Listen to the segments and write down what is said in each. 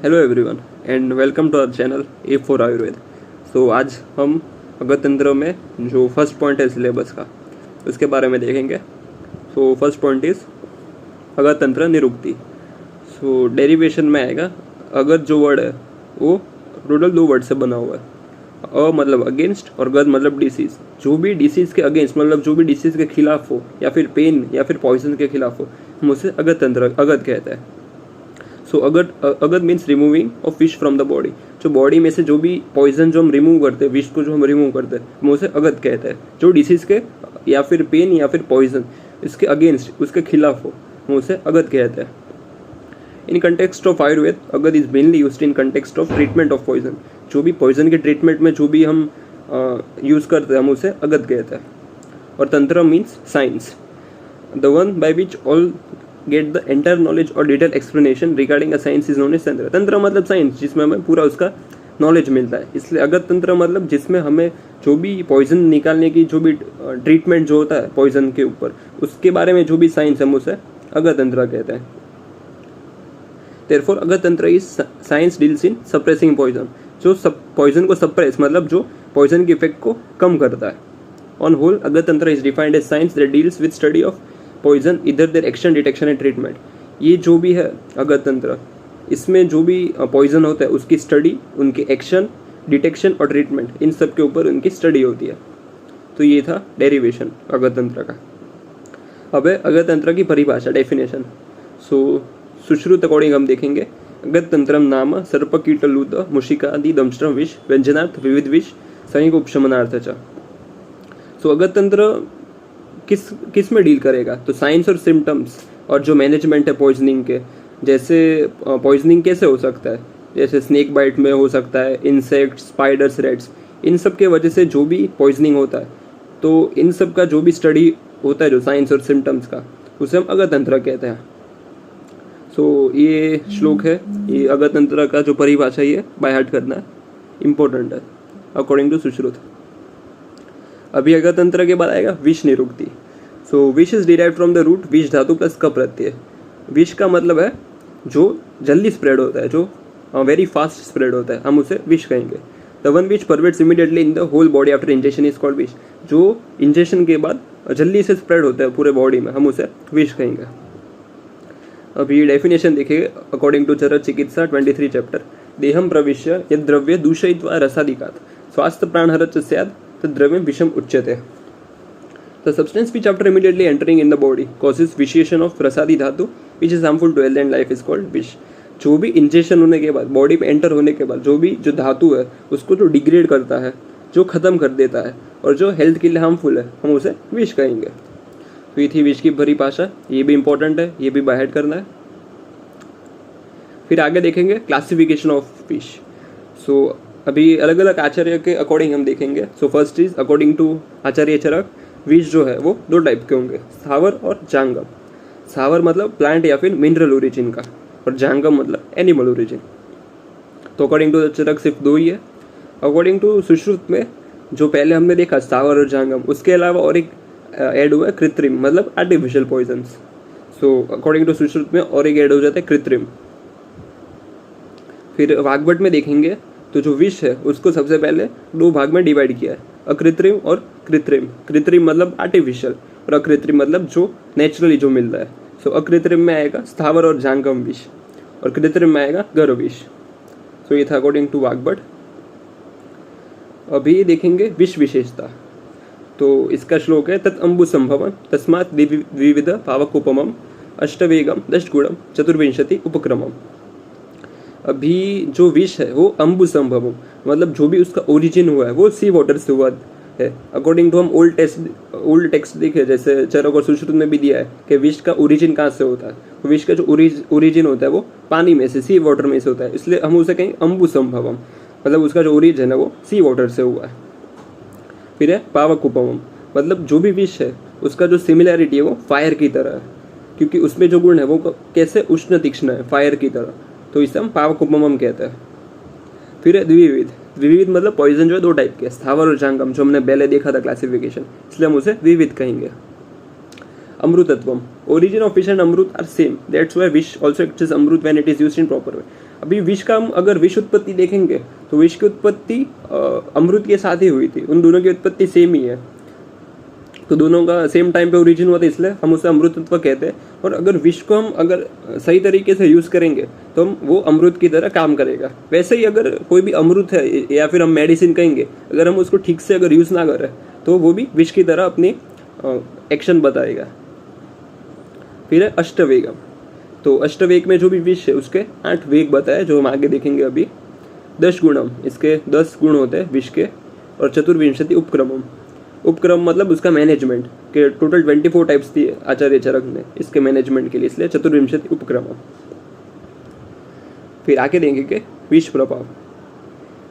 Hello everyone and welcome to our channel A for Ayurveda. So आज हम अगतंत्र में जो फर्स्ट पॉइंट है सिलेबस का उसके बारे में देखेंगे। सो फर्स्ट पॉइंट इज अगतंत्र निरुक्ति। सो डेरिवेशन में आएगा, अगर जो वर्ड है वो टोटल दो वर्ड से बना हुआ है। अ मतलब अगेंस्ट और गद मतलब डिसीज। जो भी डिसीज के अगेंस्ट मतलब जो भी डिसीज के खिलाफ हो या फिर पेन या फिर पॉइजन के खिलाफ हो, हम उसे अगतंत्र अगत कहते हैं। सो अगत मीन्स रिमूविंग ऑफ विश फ्रॉम द बॉडी। जो बॉडी में से जो भी पॉइजन जो हम रिमूव करते हैं, विश को जो हम रिमूव करते हैं, हम उसे अगत कहते हैं। जो डिसीज के या फिर पेन या फिर पॉइजन इसके अगेंस्ट उसके खिलाफ हो, हम उसे अगत कहते हैं। इन कंटेक्स्ट ऑफ आयुर्वेद अगत is mainly used in context of treatment of poison. जो भी पॉइजन के ट्रीटमेंट में जो भी हम यूज़ करते हैं, हम उसे अगत कहते हैं। और तंत्र means science, the one by which all get the entire knowledge और detail explanation regarding a science is known as तंत्र। तंत्र मतलब साइंस जिसमें हमें पूरा उसका नॉलेज मिलता है, इसलिए अगत तंत्र मतलब जिसमें हमें जो भी पॉइजन निकालने की जो भी ट्रीटमेंट जो होता है पॉइजन के ऊपर, उसके बारे में जो भी साइंस हम उसे अगत तंत्र कहते हैं। Therefore, अगत तंत्र is science deals in suppressing poison. जो पॉइजन को सप्रेस मतलब जो पॉइजन के इफेक्ट को कम करता है। ऑन होल अगत तंत्र is defined as science that deals with study of poison, इधर their action, detection and treatment. ये जो भी है अगत तंत्र, इसमें जो भी पॉइजन होता है उसकी स्टडी, उनके एक्शन, डिटेक्शन और ट्रीटमेंट, इन सब के ऊपर उनकी स्टडी होती है। तो ये था डेरिवेशन अगत तंत्र का। अब है अगत तंत्र की परिभाषा, डेफिनेशन। सुश्रुत अकॉर्डिंग हम देखेंगे, अगत तंत्रम नाम सर्पकीटलूत मुशिकादि दंष्ट्र विष व्यंजनार्थ विविध विष संयोग उपशमनार्थ च। सो अगत तंत्र किस में डील करेगा? तो साइंस और सिम्टम्स और जो मैनेजमेंट है पॉइजनिंग के, जैसे पॉइजनिंग कैसे हो सकता है, जैसे स्नेक बाइट में हो सकता है, इंसेक्ट्स, स्पाइडर्स, रेड्स, इन सब के वजह से जो भी पॉइजनिंग होता है, तो इन सब का जो भी स्टडी होता है जो साइंस और सिम्टम्स का, उसे हम अगत तंत्र कहते हैं। ये श्लोक है, ये अगत तंत्र का जो परिभाषा ये बाय हार्ट करना है, इम्पोर्टेंट है अकॉर्डिंग टू सुश्रुत। अभी अगत तंत्र के बाद आएगा विष निरुक्ति। Vish is derived from the root vish dhatu plus क प्रत्यय। विष का मतलब है जो जल्दी स्प्रेड होता है, जो वेरी फास्ट स्प्रेड होता है, हम उसे विष कहेंगे। The one which pervades immediately in the whole body after injection is called विष। जो इंजेक्शन के बाद जल्दी से स्प्रेड होता है पूरे बॉडी में, हम उसे विष कहेंगे। अभी डेफिनेशन देखिए अकॉर्डिंग टू चरक चिकित्सा 23 चैप्टर। देहम प्रविश्य यद द्रव्य दूषयित्वा रसादिकात् स्वास्थ्य प्राणहरच स्यात् तद द्रव्य विषम उच्यते। The substance which after immediately entering in the body causes vitiation of रसादी धातु which is harmful to health and life is called विष। जो भी इंजेक्शन होने के बाद, बॉडी में एंटर होने के बाद, जो भी जो धातु है उसको जो डिग्रेड करता है, जो खत्म कर देता है और जो हेल्थ के लिए हार्मफुल है, हम उसे विष कहेंगे। तो ये थी विष की परिभाषा, ये भी इंपॉर्टेंट है, ये भी बाय हार्ट करना है। फिर आगे देखेंगे क्लासिफिकेशन ऑफ विष। अभी अलग अलग आचार्य के अकॉर्डिंग हम देखेंगे। फर्स्ट इज अकॉर्डिंग टू आचार्य चरक, विष जो है वो दो टाइप के होंगे, स्थावर और जांगम। स्थावर मतलब प्लांट या फिर मिनरल ओरिजिन का, और जांगम मतलब एनिमल ओरिजिन। तो अकॉर्डिंग टू चरक सिर्फ दो ही है। अकॉर्डिंग टू सुश्रुत में जो पहले हमने देखा स्थावर और जांगम, उसके अलावा और एक ऐड हुआ है कृत्रिम, मतलब artificial poisons. According to Sushruta में और एक ऐड हो जाता है कृत्रिम। फिर वाग्भट में देखेंगे तो जो विष है उसको सबसे पहले दो भाग में डिवाइड किया है, अकृत्रिम और कृत्रिम। कृत्रिम मतलब आर्टिफिशियल और अकृत्रिम मतलब जो नेचुरली जो मिल रहा है। अकृत्रिम में आएगा स्थावर और जांगम विष, और कृत्रिम में आएगा गर्भ विष। ये था अकॉर्डिंग टू वाग्भट। अभी देखेंगे विष विशेषता। तो इसका श्लोक है, तत् अम्बु संभवम तस्मात् द्विविध पावकोपमम अष्टवेगम दशगुणम चतुर्विंशति उपक्रमम। अभी जो विष है वो अम्बु संभवम मतलब जो भी उसका ओरिजिन हुआ है वो सी वाटर से हुआ है। अकॉर्डिंग टू हम ओल्ड टेक्स्ट देखे, जैसे चरक और सुश्रुत में भी दिया है कि विष का ओरिजिन कहाँ से होता है। तो विष का जो ओरिजिन होता है वो पानी में से, सी वाटर में से होता है, इसलिए हम उसे कहेंगे अम्बु संभवम, मतलब उसका जो ओरिजिन है वो सी वाटर से हुआ है। फिर है पावक उपमम, मतलब जो भी विष है उसका जो सिमिलैरिटी है वो फायर की तरह है, क्योंकि उसमें जो गुण है वो कैसे उष्ण तीक्ष्ण है, फायर की तरह, तो इसे हम पावक उपमम कहते हैं। फिर है द्विविध। द्विविध मतलब पॉइजन जो है दो टाइप के, स्थावर और जांगम, जो हमने पहले देखा था क्लासिफिकेशन, इसलिए हम उसे द्विविध कहेंगे। अमृतत्वम, origin of fish and amrut are same, that's why fish also acts as amrut when it is used in proper way. अभी विष का हम अगर विष उत्पत्ति देखेंगे तो विष की उत्पत्ति अमृत के साथ ही हुई थी, उन दोनों की उत्पत्ति सेम ही है, तो दोनों का सेम टाइम पे ओरिजिन हुआ था, इसलिए हम उसे अमृतत्व कहते हैं। और अगर विष को हम अगर सही तरीके से यूज़ करेंगे तो हम वो अमृत की तरह काम करेगा। वैसे ही अगर कोई भी अमृत है या फिर हम मेडिसिन कहेंगे, अगर हम उसको ठीक से अगर यूज़ ना करें तो वो भी विष की तरह अपनी एक्शन बताएगा। फिर है अष्टवेगम। तो अष्टवेग में जो भी विष है उसके 8 वेग बताए, जो हम आगे देखेंगे अभी। 10 गुणम, इसके 10 गुण होते हैं विष के। और चतुर्विंशति उपक्रमम, उपक्रम मतलब उसका मैनेजमेंट के टोटल 24 टाइप्स दिए आचार्य चरक ने इसके मैनेजमेंट के लिए, इसलिए चतुर्विंशति उपक्रमम। फिर आगे देखेंगे विष प्रभाव।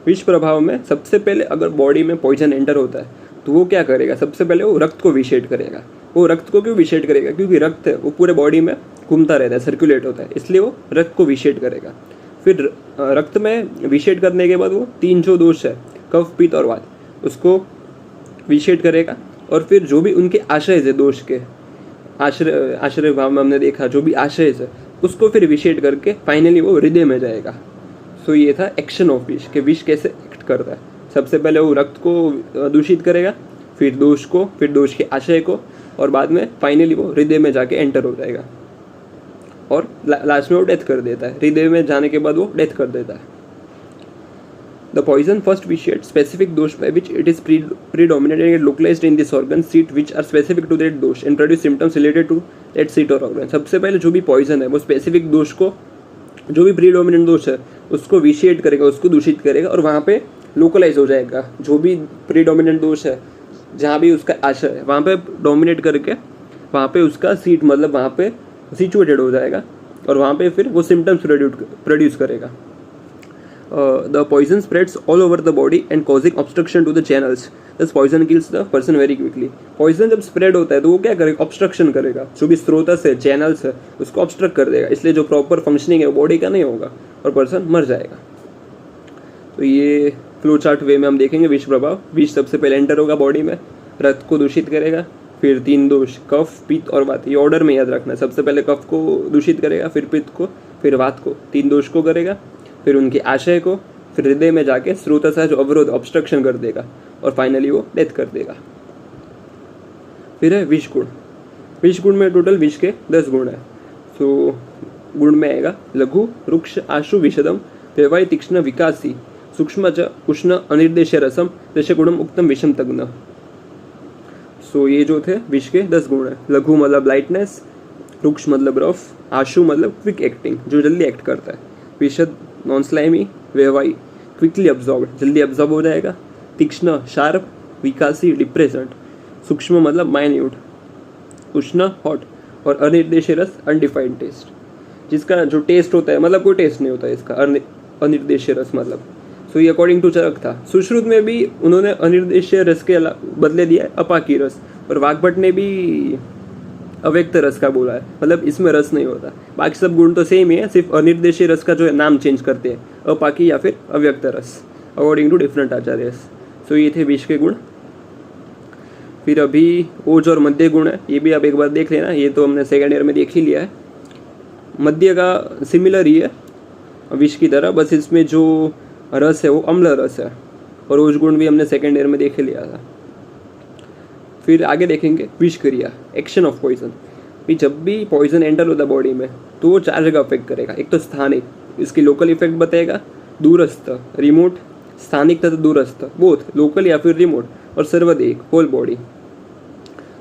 विष प्रभाव में सबसे पहले अगर बॉडी में पॉइजन एंटर होता है तो वो क्या करेगा, सबसे पहले वो रक्त को विषेट करेगा। वो रक्त को क्यों विषेट करेगा, क्योंकि रक्त है वो पूरे बॉडी में घूमता रहता है, सर्कुलेट होता है, इसलिए वो रक्त को विषेट करेगा। फिर रक्त में विषेट करने के बाद वो 3 जो दोष है, कफ पित्त और वात, उसको विषेट करेगा। और फिर जो भी उनके आशय है दोष के, आश्रय भाव में हमने देखा जो भी आशय है उसको फिर विषेट करके फाइनली वो हृदय में जाएगा। सो ये था एक्शन ऑफ विष, कि विष कैसे एक्ट करता है। सबसे पहले वो रक्त को दूषित करेगा, फिर दोष को, फिर दोष के आशय को, और बाद में फाइनली वो हृदय में जाके एंटर हो जाएगा और लास्ट में वो डेथ कर देता है। हृदय में जाने के बाद वो डेथ कर देता है। The poison first vitiates specific dosh by which it is predominant and localized in this organ seat which are specific to that dosh and produce symptoms related to that seat or organ। सबसे पहले जो भी poison है वो specific दोष को, जो भी प्रीडोमिनेंट दोष है उसको विशिएट करेगा, उसको दूषित करेगा और वहाँ पे लोकलाइज हो जाएगा। जो भी प्रीडोमिनेंट दोष है जहाँ भी उसका आशय है वहाँ पे डोमिनेट करके वहाँ पे उसका सीट मतलब वहाँ पे सिचुएटेड हो जाएगा और वहाँ पे फिर वो सिम्टम्स प्रोड्यूस करेगा। The poison spreads all over the body and causing obstruction to the channels. Thus poison kills the person very quickly. Poison जब spread होता है तो वो क्या करेगा, obstruction करेगा। जो भी स्रोतस है, channels है, उसको obstruct कर देगा, इसलिए जो proper functioning है वो बॉडी का नहीं होगा और पर्सन मर जाएगा। तो ये फ्लो चार्ट वे में हम देखेंगे विष प्रभाव। विष सबसे पहले एंटर होगा बॉडी में, रक्त को दूषित करेगा, फिर 3 दोष कफ पित्त और वात, ये ऑर्डर में याद रखना है। सबसे पहले कफ को दूषित करेगा, फिर पित्त को, फिर वात को, 3 दोष को करेगा, फिर उनके आशय को, फिर हृदय में जाके स्रोतसा जो अवरोध ऑब्स्ट्रक्शन कर देगा और फाइनली वो डेथ कर देगा। फिर है विष गुण। विष गुण में टोटल विष के 10 गुण है। तो गुण में आएगा लघु रुक्ष आशु विशदम व्यवाय तीक्ष्ण विकासी सूक्ष्म च उष्ण अनिर्देश्य रसम दश गुणम उक्तम विषम तग्न। सो ये जो थे विष के 10 गुण है। लघु मतलब लाइटनेस, रुक्ष मतलब रफ, आशु मतलब क्विक एक्टिंग जो जल्दी एक्ट करता है, विशद नॉन स्लाइमी, व्यवाई क्विकली अब्जॉर्ब जल्दी अब्जॉर्ब हो जाएगा, तीक्ष्ण शार्प, विकासी डिप्रेसेंट, सूक्ष्म मतलब माइन्यूट, उष्ण हॉट और अनिर्देश्य रस अनडिफाइंड टेस्ट, जिसका जो टेस्ट होता है मतलब कोई टेस्ट नहीं होता है इसका, अनिर्देश्य रस मतलब। सो ये अकॉर्डिंग टू चरक था। सुश्रुत में भी उन्होंने अनिर्देश्य रस के बदले दिया है अपाकी रस, और वाग्भट ने भी अव्यक्त रस का बोला है, मतलब इसमें रस नहीं होता। बाकी सब गुण तो सेम ही है, सिर्फ अनिर्देशीय रस का जो है नाम चेंज करते हैं, अपाकी या फिर अव्यक्त रस, अकॉर्डिंग टू डिफरेंट आचार्य। सो ये थे विष के गुण। फिर अभी ओज और मध्य गुण है, ये भी आप एक बार देख लेना, ये तो हमने सेकेंड ईयर में देख ही लिया है। मध्य का सिमिलर ही है विष की तरह, बस इसमें जो रस है वो अम्ल रस है, और ओज गुण भी हमने सेकेंड ईयर में देख ही लिया था। फिर आगे देखेंगे विष क्रिया, एक्शन ऑफ पॉइजन। जब भी पॉइजन एंटर होता है बॉडी में तो वो 4 जगह अफेक्ट करेगा। एक तो स्थानिक, इसकी लोकल इफेक्ट बताएगा, दूरस्थ रिमोट, स्थानिक तथा दूरस्थ बोथ, लोकल या फिर रिमोट, और सर्वदेहिक होल बॉडी।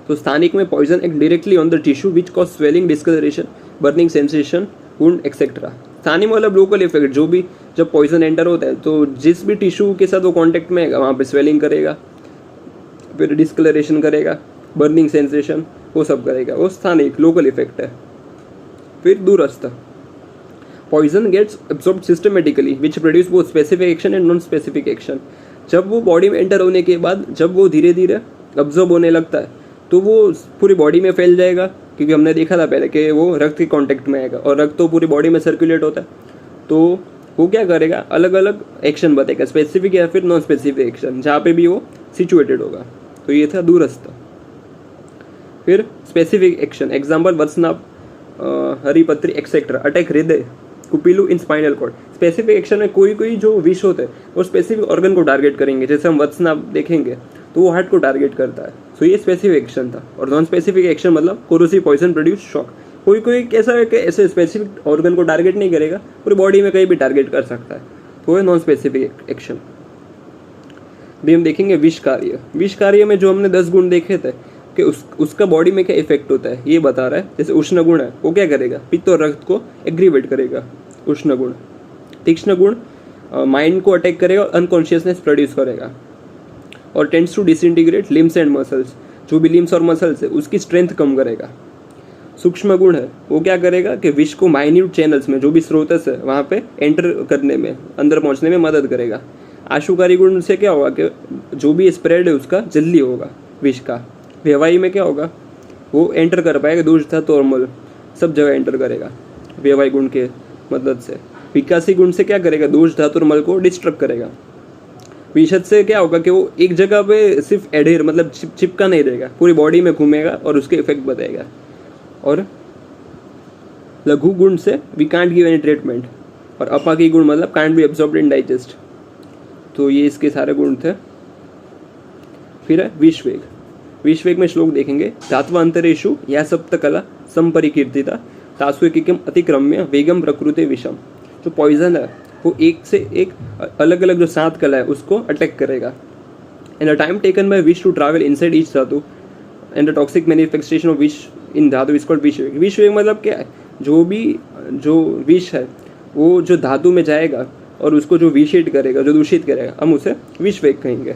तो स्थानिक में poison act directly on the tissue which cause swelling, discoloration, burning sensation, wound etcetera. स्थानिक मतलब लोकल इफेक्ट, जो भी जब पॉइजन एंटर होता है तो जिस भी टिश्यू के साथ वो कॉन्टेक्ट में है वहाँ पे स्वेलिंग करेगा, फिर डिस्कलरेशन करेगा, बर्निंग सेंसेशन, वो सब करेगा, वो स्थानिक लोकल इफेक्ट है। फिर दूरस्थ, poison gets absorbed systematically which produce both specific action and non specific action. जब वो बॉडी में एंटर होने के बाद जब वो धीरे धीरे अब्जॉर्ब होने लगता है तो वो पूरी बॉडी में फैल जाएगा, क्योंकि हमने देखा था पहले कि वो रक्त के कॉन्टेक्ट में आएगा और रक्त तो पूरी बॉडी में सर्कुलेट होता है, तो वो क्या करेगा, अलग अलग एक्शन बताएगा, स्पेसिफिक या फिर नॉन स्पेसिफिक एक्शन, जहाँ पे भी वो सिचुएटेड होगा। तो ये था दूरस्थ। फिर स्पेसिफिक एक्शन, एग्जाम्पल वत्सनाभ, हरिपत्री एक्सेट्रा, अटैक हृदय, स्कुपिलू in spinal cord. Specific action में कोई कोई जो विश होते हैं वो स्पेसिफिक ऑर्गन को टारगेट करेंगे, जैसे हम वत्सनाभ देखेंगे तो वो हार्ट को टारगेट करता है। सो ये स्पेसिफिक एक्शन था। और नॉन स्पेसिफिक एक्शन मतलब कोरोसिव पॉइजन प्रोड्यूस शॉक। कोई कोई कैसा है कि ऐसे स्पेसिफिक ऑर्गन को टारगेट नहीं करेगा, पूरी बॉडी में कहीं भी टारगेट कर सकता है, तो वो नॉन स्पेसिफिक एक्शन। भी हम देखेंगे विष कार्य। विष कार्य में जो हमने 10 गुण देखे थे कि उसका बॉडी में क्या इफेक्ट होता है ये बता रहा है। जैसे उष्ण गुण है वो क्या करेगा, पित्त और रक्त को एग्रीवेट करेगा उष्ण गुण। तीक्ष्ण गुण माइंड को अटैक करेगा और अनकॉन्शियसनेस प्रोड्यूस करेगा। और tends to disintegrate limbs and muscles, जो भी लिम्स और मसल्स है उसकी स्ट्रेंथ कम करेगा। सूक्ष्म गुण है वो क्या करेगा कि विष को माइन्यूट चैनल्स में, जो भी स्रोतस है वहाँ पे एंटर करने में, अंदर पहुँचने में मदद करेगा। आशुकारी गुण से क्या होगा कि जो भी स्प्रेड है उसका जल्दी होगा विष का। व्यवाही में क्या होगा, वो एंटर कर पाएगा, दूर धातु और मल सब जगह एंटर करेगा व्यवाही गुण के मदद से। विकासी गुण से क्या करेगा, दोष धातु और मल को डिस्ट्रक्ट करेगा। विषद से क्या होगा कि वो एक जगह पे सिर्फ एडेर मतलब चिपका नहीं रहेगा, पूरी बॉडी में घूमेगा और उसके इफेक्ट बताएगा। और लघु गुण से we can't give any treatment. और अपाकी गुण मतलब can't be absorbed in digest. तो ये इसके सारे गुण थे। फिर है विषवेग। विषवेग में श्लोक देखेंगे, धात्वांतरेषु या सप्तकला संपरिकीर्तिता तासु एकिकम अतिक्रम्य वेगम प्रकृति विषम। जो पॉइजन है वो एक से एक अलग अलग जो 7 कला है उसको अटैक करेगा। And the time taken by visha to travel inside each dhatu and the toxic manifestation of visha in dhatu is called विषवेग। विषवेग मतलब क्या है, जो विष है वो जो धातु में जाएगा और उसको जो विषित करेगा, जो दूषित करेगा, हम उसे विषवेग कहेंगे।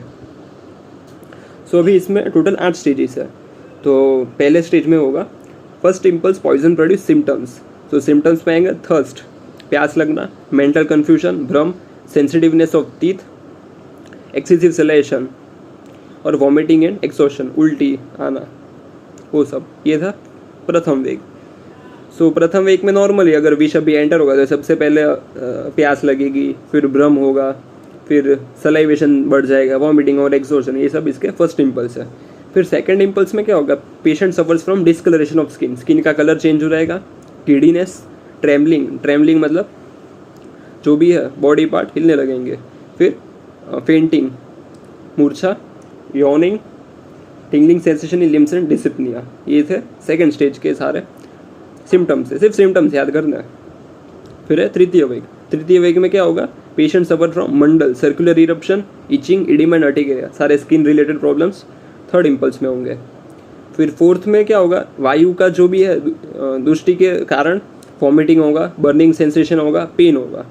सो अभी इसमें टोटल 8 स्टेजेस है। तो पहले स्टेज में होगा first impulse poison produce symptoms. तो सिम्टम्स में आएंगे थर्स्ट, प्यास लगना, मेंटल कन्फ्यूजन, भ्रम, sensitiveness of teeth, excessive salivation और वॉमिटिंग एंड एक्सॉशन, उल्टी आना, वो सब। ये था प्रथम वेग। सो प्रथम वेग में नॉर्मली अगर विष अभी एंटर होगा तो सबसे पहले प्यास लगेगी, फिर भ्रम होगा, फिर सलाइवेशन बढ़ जाएगा, वॉमिटिंग और एक्सॉशन, ये सब इसके फर्स्ट इम्पल्स है। फिर सेकंड इम्पल्स में क्या होगा, patient suffers from discoloration of skin, skin का कलर चेंज हो जाएगा, गिडीनेस, ट्रेमलिंग मतलब जो भी है बॉडी पार्ट हिलने लगेंगे, फिर फेंटिंग, मूर्छा, yawning, tingling sensation in limbs and dyspnoea. ये थे सेकंड स्टेज के सारे सिम्टम्स है, सिर्फ सिम्टम्स याद करना है। फिर है तृतीय वेग। तृतीय वेग में क्या होगा, patient suffer from mandal, circular eruption, itching, oedema and urticaria, सारे skin related problems third impulse में होंगे। फिर फोर्थ में क्या होगा, वायु का जो भी है दुष्टि के कारण वॉमिटिंग होगा, बर्निंग सेंसेशन होगा, पेन होगा।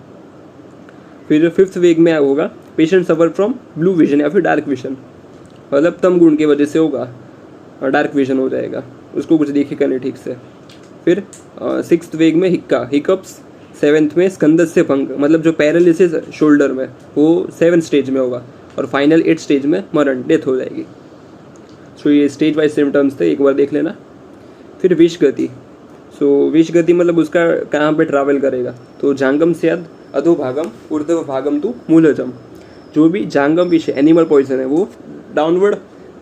फिर फिफ्थ वेग में होगा patient suffer from blue vision या फिर डार्क विजन, मतलब तम गुण की वजह से होगा, डार्क विजन हो जाएगा, उसको कुछ देखेगा नहीं ठीक से। फिर सिक्स्थ वेग में हिकअप्स। सेवेंथ में स्कंदस्य भंग, मतलब जो पैरालिसिस शोल्डर में, वो 7th स्टेज में होगा। और फाइनल 8th स्टेज में मरण, डेथ हो जाएगी। सो ये स्टेज वाइज सिम्टम्स थे, एक बार देख लेना। फिर विष गति। सो विष गति मतलब उसका कहाँ पे ट्रैवल करेगा, तो जांगम स्याद अधोभागम ऊर्ध्व भागम तो मूलजम। जो भी जांगम विष है, एनिमल पॉइजन है, वो डाउनवर्ड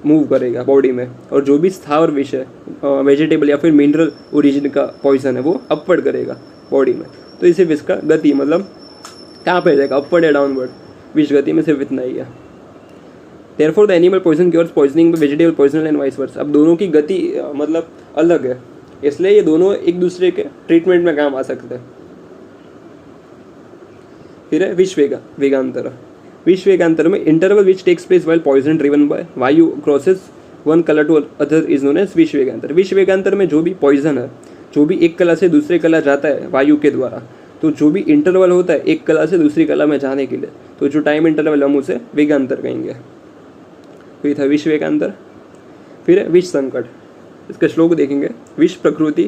मूव करेगा बॉडी में। और जो भी स्थावर विष है, वेजिटेबल या फिर मिनरल ओरिजिन का पॉइजन है, वो अपवर्ड करेगा बॉडी में। तो इसे विष का गति मतलब कहाँ पे जाएगा, अपवर्ड या डाउनवर्ड, विष गति में सिर्फ इतना ही है। Therefore the animal poison cures poisoning by vegetable poison and vice versa। अब दोनों की गति मतलब अलग है, इसलिए ये दोनों एक दूसरे के ट्रीटमेंट में काम आ सकते हैं। फिर है विषवेगांतर। विषवेगांतर में interval which takes place while poison driven by vayu crosses one colour to other is known as vishavegantara. विषवेगांतर में जो भी पॉइजन है, जो भी एक कला से दूसरे कला जाता है वायु के द्वारा, तो जो भी इंटरवल होता है एक कला से दूसरी कला में जाने के लिए, तो जो टाइम इंटरवल हम उसे वेगांतर कहेंगे। तो था विष वेगांतर। फिर विष संकट। इसका श्लोक देखेंगे, विष प्रकृति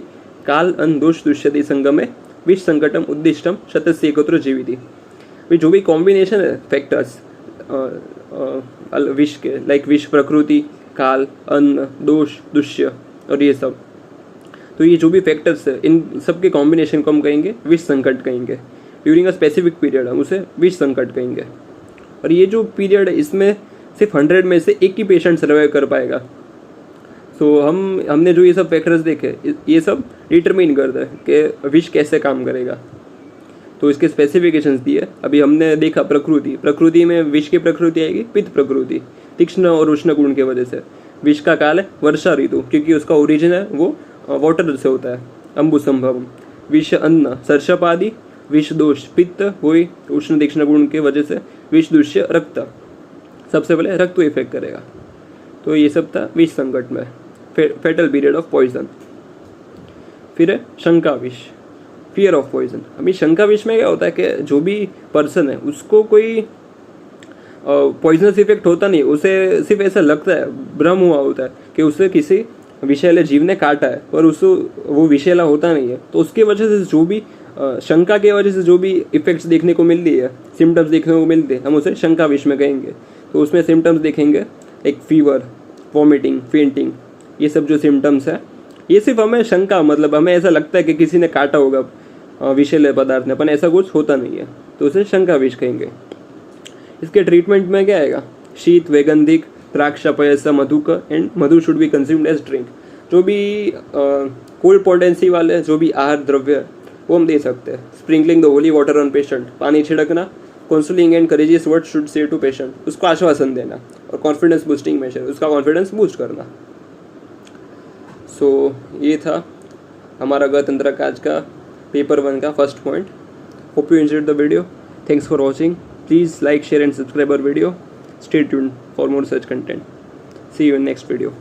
काल अन दोष दुष्यति संगमे विष संकटम उद्दिष्टम शतस्य एकत्र जीविति। जो भी कॉम्बिनेशन है फैक्टर्स विष के, लाइक विष प्रकृति, काल, अन्न, दोष, दुष्य और ये सब, तो ये जो भी फैक्टर्स है इन सब के कॉम्बिनेशन को हम कहेंगे विष संकट कहेंगे। ड्यूरिंग अ स्पेसिफिक पीरियड हम उसे विष संकट कहेंगे। और ये जो पीरियड है इसमें सिर्फ 100 में से एक ही पेशेंट सर्वाइव कर पाएगा। सो हमने जो ये सब फैक्टर्स देखे, ये सब डिटरमिन करते हैं कि विष कैसे काम करेगा। तो इसके स्पेसिफिकेशंस दिए। अभी हमने देखा प्रकृति, प्रकृति में विष की प्रकृति आएगी पित्त प्रकृति, तीक्ष्ण और उष्ण गुण की वजह से। विष का काल है वर्षा ऋतु, क्योंकि उसका ओरिजिन है वो वाटर से होता है, अम्बु संभवम। विष अन्न सर्षप आदि, विष दोष पित्त हुई उष्ण तीक्ष्ण गुण की वजह से। विष दूष्य रक्त, सबसे पहले रक्त को इफेक्ट करेगा। तो ये सब था विष संकट में, फेटल पीरियड ऑफ पॉइजन। फिर है शंका विष, फियर ऑफ पॉइजन। अभी शंका विष में क्या होता है कि जो भी पर्सन है उसको कोई पॉइजनस इफेक्ट होता नहीं, उसे सिर्फ ऐसा लगता है, भ्रम हुआ होता है कि उसे किसी विषैले जीव ने काटा है, पर उसको वो विषैला होता नहीं है। तो उसकी वजह से जो भी शंका की वजह से जो भी इफेक्ट्स देखने को मिलती है, सिम्टम्स देखने को मिलते हैं, हम उसे शंका विष में कहेंगे। तो उसमें सिम्टम्स देखेंगे एक फीवर, वॉमिटिंग, फेंटिंग, ये सब जो सिम्टम्स है, ये सिर्फ हमें शंका, मतलब हमें ऐसा लगता है कि किसी ने काटा होगा विषैले पदार्थ ने, पर ऐसा कुछ होता नहीं है, तो उसे शंका विष कहेंगे। इसके ट्रीटमेंट में क्या आएगा? शीत, vaigandhik, draksh, payas, madhuk and madhu should be consumed as drink. जो भी कोल्ड पोटेंसी वाले जो भी आहार द्रव्य है वो हम दे सकते हैं। Sprinkling the holy water on patient, पानी छिड़कना। Counselling and courageous word should say to patient, उसको आश्वासन देना। और कॉन्फिडेंस बूस्टिंग मेजर, उसका कॉन्फिडेंस बूस्ट करना। सो ये था हमारा गणतंत्र का आज का पेपर 1 का first point. Hope you enjoyed the video. Thanks for watching. Please like, share and subscribe our video. Stay tuned for more such content. See you in next video.